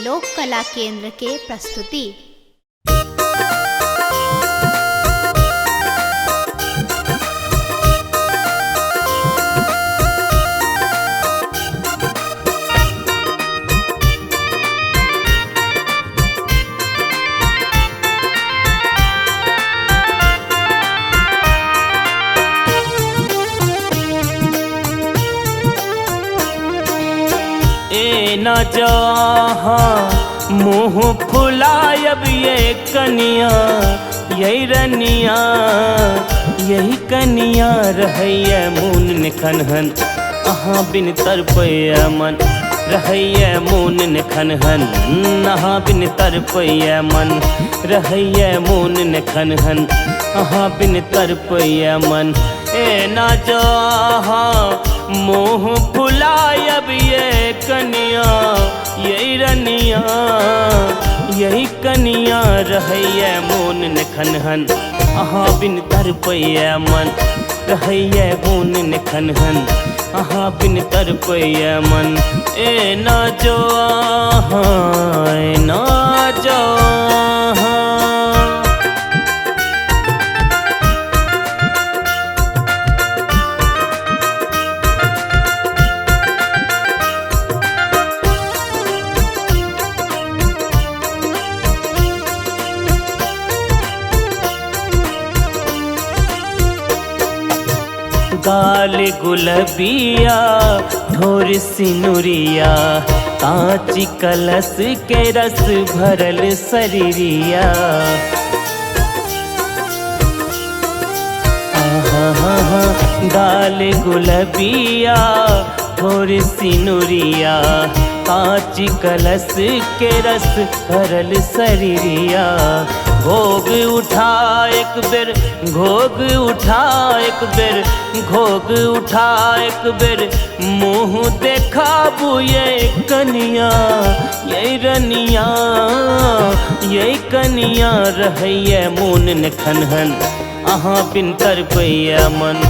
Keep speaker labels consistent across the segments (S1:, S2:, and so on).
S1: लोक कला केंद्र के प्रस्तुति।
S2: न जहाँ मुँह फुलायब ये कनिया, यही रनिया यही कनिया रहैया मून निखनहन, अहाँ बिन तरपैया मन रहैया मून निखनहन, अहाँ बिन तरपैया मन रहैया मून निखनहन, अहाँ बिन तरपैया मन। ए न जहाँ मुँह फुलायब ये कनिया, यही रनिया यही कनिया रहैया मून निखनहन, अहाँ बिन तरपैया मन रहैया मून निखनहन, अहाँ बिन तरपैया मन। ए न जो न जो गाल गुलबिया ढोर सिनुरिया, कांची कलश के रस भरल शरीरिया। गाल गुलबिया ढोर सिनुरिया, कांची कलश के रस भरल शरीरिया। घोग उठा एक बेर घोग उठा एक बेर घोग उठा एक बेर, मुँह देखाबू ये कनिया यही रनिया यही कनिया रहैया मून निखनहन, अहाँ बिन तरपैया मन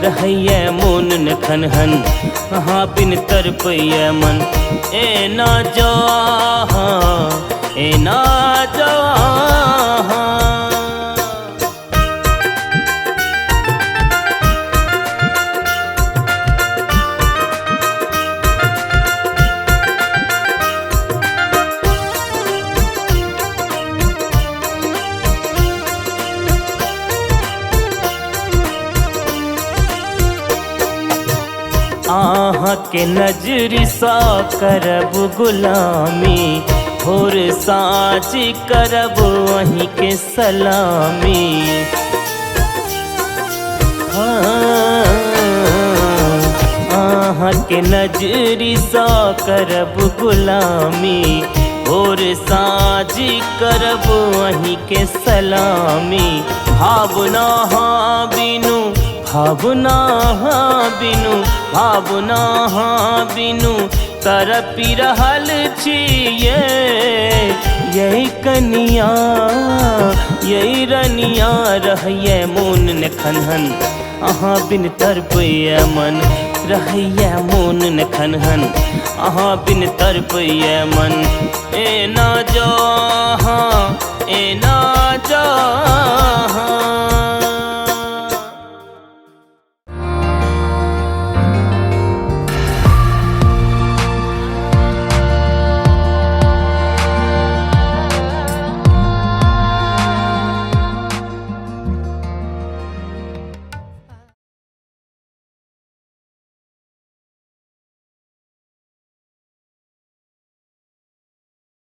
S2: रहैया मून निखनहन, अहाँ बिन तरपैया मन। ए न जो ए न जो आहाँ के नजरी सा करब गुलामी, भोर साँझ करब वहीं के सलामी। आहाँ के नजरी सा करब गुलामी, भोर साँझ करब वहीं के सलामी। भावना हाँ बिनु भावना हाँ बिनु भावना हाँ बिनु तरपी रहल छिए यही कनिया यही रनिया रहैया मून निखनहन, अहाँ बिन तरपैया मन रहैया मून निखनहन, अहाँ बिन तरपैया मन। ए न जो ए न जो